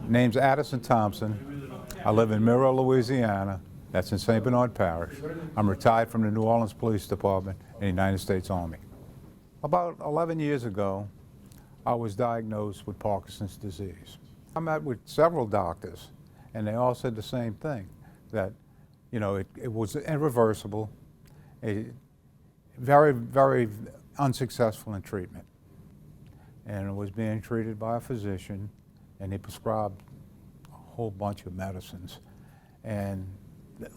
Name's Addison Thompson. I live in Miro, Louisiana. That's in St. Bernard Parish. I'm retired from the New Orleans Police Department in the United States Army. About 11 years ago, I was diagnosed with Parkinson's disease. I met with several doctors, and they all said the same thing, that it was irreversible, very, very unsuccessful in treatment. And it was being treated by a physician, and he prescribed a whole bunch of medicines, and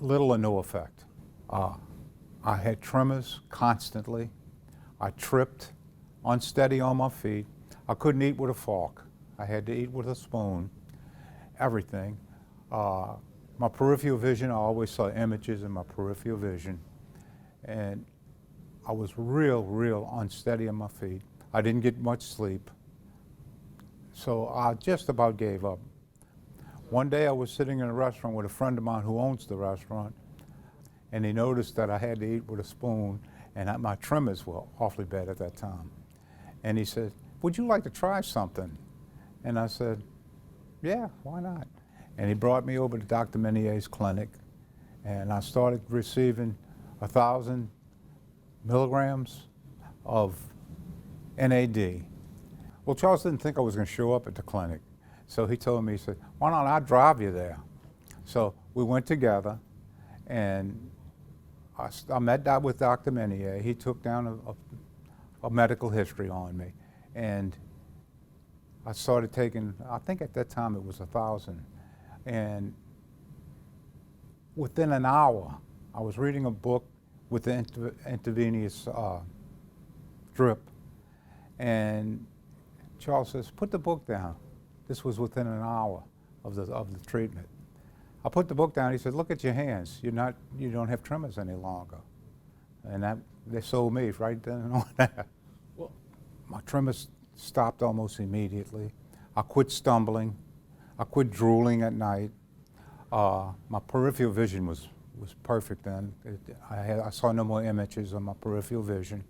little or no effect. I had tremors constantly. I tripped, unsteady on my feet. I couldn't eat with a fork. I had to eat with a spoon, everything. My peripheral vision, I always saw images in my peripheral vision, and I was real unsteady on my feet. I didn't get much sleep, so I just about gave up. One day I was sitting in a restaurant with a friend of mine who owns the restaurant, and he noticed that I had to eat with a spoon, and my tremors were awfully bad at that time. And he said, "Would you like to try something?" And I said, "Yeah, why not?" And he brought me over to Dr. Menier's clinic, and I started receiving 1,000 milligrams of NAD. Well, Charles didn't think I was going to show up at the clinic, so he told me, he said, "Why don't I drive you there?" So we went together, and I met with Dr. Menier. He took down a medical history on me, and I started taking, I think at that time it was 1,000, and within an hour, I was reading a book with the intravenous drip, and Charles says, "Put the book down." This was within an hour of the treatment. I put the book down. He said, "Look at your hands. You don't have tremors any longer." And they sold me right then and on that. Well, my tremors stopped almost immediately. I quit stumbling. I quit drooling at night. My peripheral vision was perfect then. I saw no more images on my peripheral vision.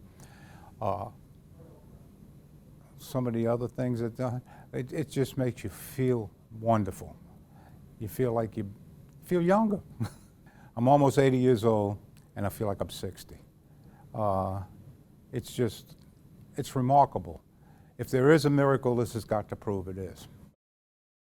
Some of the other things it just makes you feel wonderful. You feel like you feel younger. I'm almost 80 years old, and I feel like I'm 60. It's remarkable. If there is a miracle, this has got to prove it is.